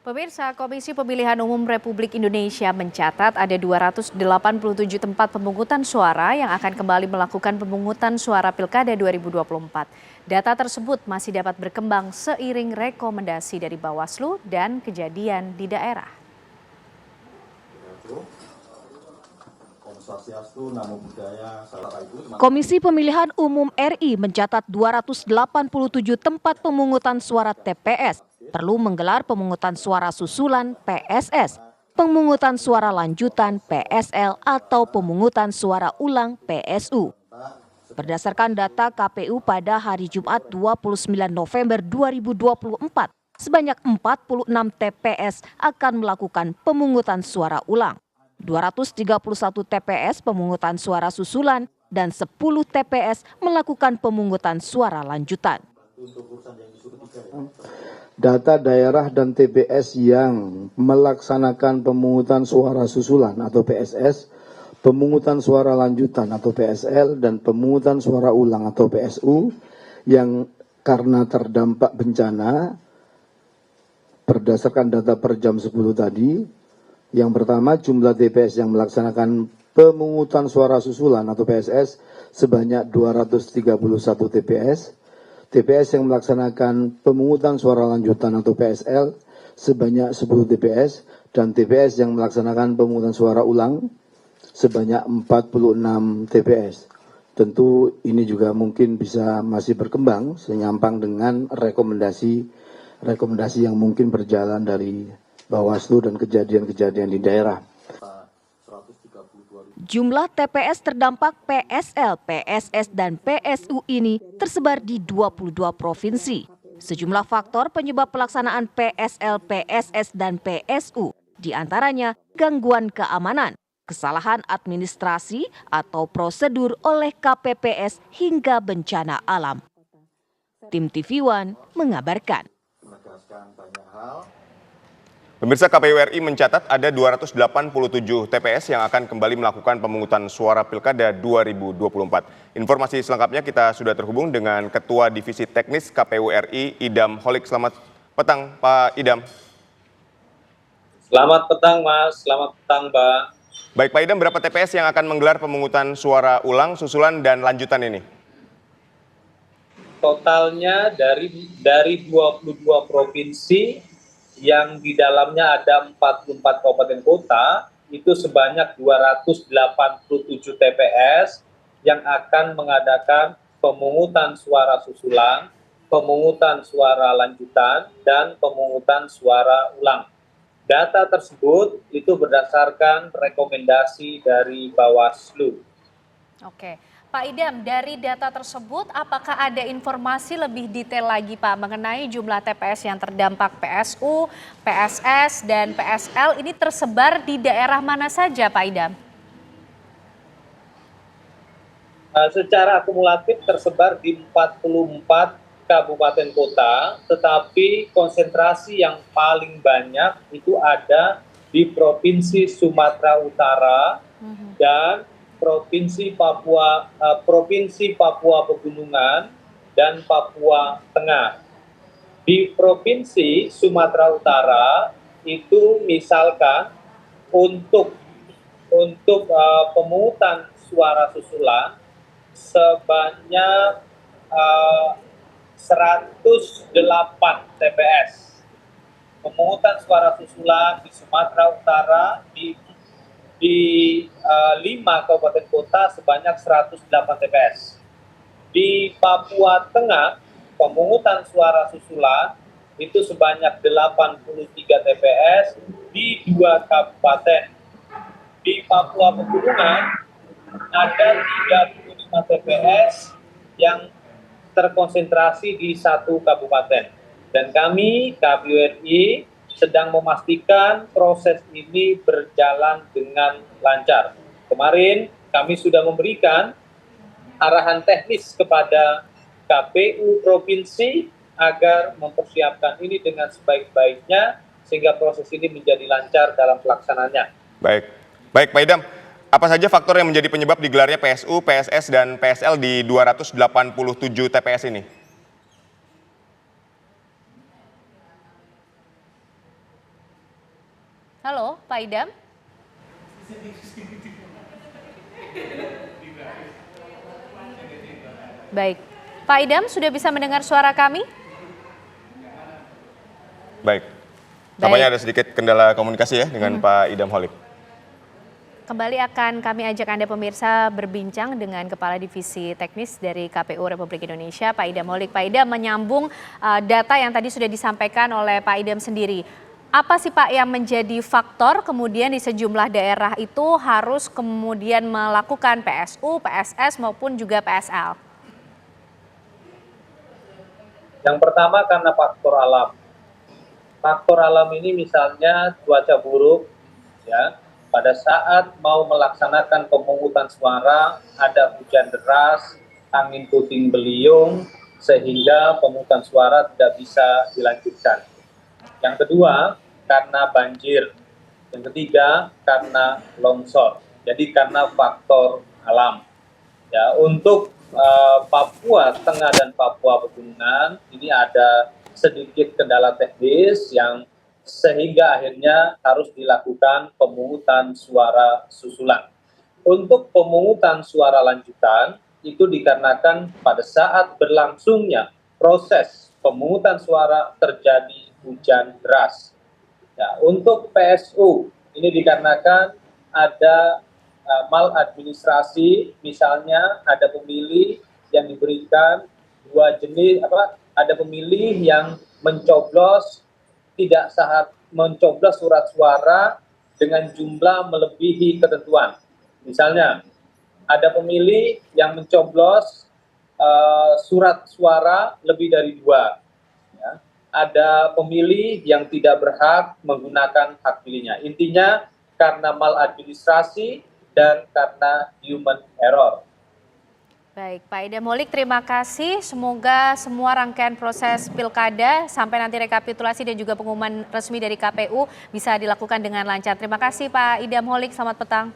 Pemirsa, Komisi Pemilihan Umum Republik Indonesia mencatat ada 287 tempat pemungutan suara yang akan kembali melakukan pemungutan suara Pilkada 2024. Data tersebut masih dapat berkembang seiring rekomendasi dari Bawaslu dan kejadian di daerah. Komisi Pemilihan Umum RI mencatat 287 tempat pemungutan suara TPS perlu menggelar pemungutan suara susulan PSS, pemungutan suara lanjutan PSL atau pemungutan suara ulang PSU. Berdasarkan data KPU pada hari Jumat 29 November 2024, sebanyak 46 TPS akan melakukan pemungutan suara ulang. 231 TPS pemungutan suara susulan dan 10 TPS melakukan pemungutan suara lanjutan. Data daerah dan TPS yang melaksanakan pemungutan suara susulan atau PSS, pemungutan suara lanjutan atau PSL, dan pemungutan suara ulang atau PSU yang karena terdampak bencana berdasarkan data per jam 10 tadi. Yang pertama, jumlah TPS yang melaksanakan pemungutan suara susulan atau PSS sebanyak 231 TPS. TPS yang melaksanakan pemungutan suara lanjutan atau PSL sebanyak 10 TPS dan TPS yang melaksanakan pemungutan suara ulang sebanyak 46 TPS. Tentu ini juga mungkin bisa masih berkembang senyampang dengan rekomendasi yang mungkin berjalan dari Bawaslu dan kejadian-kejadian di daerah. Jumlah TPS terdampak PSL, PSS, dan PSU ini tersebar di 22 provinsi. Sejumlah faktor penyebab pelaksanaan PSL, PSS, dan PSU, diantaranya gangguan keamanan, kesalahan administrasi atau prosedur oleh KPPS hingga bencana alam. Tim TV One mengabarkan. Pemirsa, KPU RI mencatat ada 287 TPS yang akan kembali melakukan pemungutan suara Pilkada 2024. Informasi selengkapnya kita sudah terhubung dengan Ketua Divisi Teknis KPU RI, Idam Holik. Selamat petang, Pak Idam. Selamat petang, Mas. Selamat petang, Mbak. Baik, Pak Idam, berapa TPS yang akan menggelar pemungutan suara ulang, susulan, dan lanjutan ini? Totalnya dari 22 provinsi yang di dalamnya ada 44 kabupaten kota, itu sebanyak 287 TPS yang akan mengadakan pemungutan suara susulan, pemungutan suara lanjutan, dan pemungutan suara ulang. Data tersebut itu berdasarkan rekomendasi dari Bawaslu. Oke. Pak Idam, dari data tersebut apakah ada informasi lebih detail lagi Pak mengenai jumlah TPS yang terdampak PSU, PSS, dan PSL ini tersebar di daerah mana saja Pak Idam? Secara akumulatif tersebar di 44 kabupaten kota, tetapi konsentrasi yang paling banyak itu ada di Provinsi Sumatera Utara dan Provinsi Papua Pegunungan dan Papua Tengah. Di Provinsi Sumatera Utara itu misalkan untuk pemungutan suara susulan sebanyak 108 TPS. Pemungutan suara susulan di Sumatera Utara di 5 kabupaten kota sebanyak 108 TPS. Di Papua Tengah, pemungutan suara susulan itu sebanyak 83 TPS di 2 kabupaten. Di Papua Pegunungan ada 35 TPS yang terkonsentrasi di 1 kabupaten. Dan kami, KPU RI, sedang memastikan proses ini berjalan dengan lancar. Kemarin kami sudah memberikan arahan teknis kepada KPU Provinsi agar mempersiapkan ini dengan sebaik-baiknya sehingga proses ini menjadi lancar dalam pelaksanaannya. Baik Pak Idam, apa saja faktor yang menjadi penyebab digelarnya PSU, PSS, dan PSL di 287 TPS ini? Halo, Pak Idam. Baik, Pak Idam sudah bisa mendengar suara kami? Baik. Tampaknya ada sedikit kendala komunikasi ya dengan Pak Idam Holik. Kembali akan kami ajak Anda pemirsa berbincang dengan Kepala Divisi Teknis dari KPU Republik Indonesia, Pak Idam Holik. Pak Idam, menyambung data yang tadi sudah disampaikan oleh Pak Idam sendiri. Apa sih Pak yang menjadi faktor kemudian di sejumlah daerah itu harus kemudian melakukan PSU, PSS maupun juga PSL? Yang pertama karena faktor alam. Faktor alam ini misalnya cuaca buruk, ya. Pada saat mau melaksanakan pemungutan suara, ada hujan deras, angin puting beliung, sehingga pemungutan suara tidak bisa dilanjutkan. Yang kedua, karena banjir. Yang ketiga, karena longsor. Jadi karena faktor alam. Ya, untuk Papua Tengah dan Papua Pegunungan, ini ada sedikit kendala teknis yang sehingga akhirnya harus dilakukan pemungutan suara susulan. Untuk pemungutan suara lanjutan, itu dikarenakan pada saat berlangsungnya proses pemungutan suara terjadi hujan deras. Ya, untuk PSU, ini dikarenakan ada maladministrasi, misalnya ada pemilih yang diberikan dua jenis, ada pemilih yang mencoblos tidak saat mencoblos surat suara dengan jumlah melebihi ketentuan. Misalnya, ada pemilih yang mencoblos surat suara lebih dari 2. Ya. Ada pemilih yang tidak berhak menggunakan hak pilihnya. Intinya karena maladministrasi dan karena human error. Baik, Pak Idam Holik, terima kasih. Semoga semua rangkaian proses pilkada sampai nanti rekapitulasi dan juga pengumuman resmi dari KPU bisa dilakukan dengan lancar. Terima kasih Pak Idam Holik, selamat petang.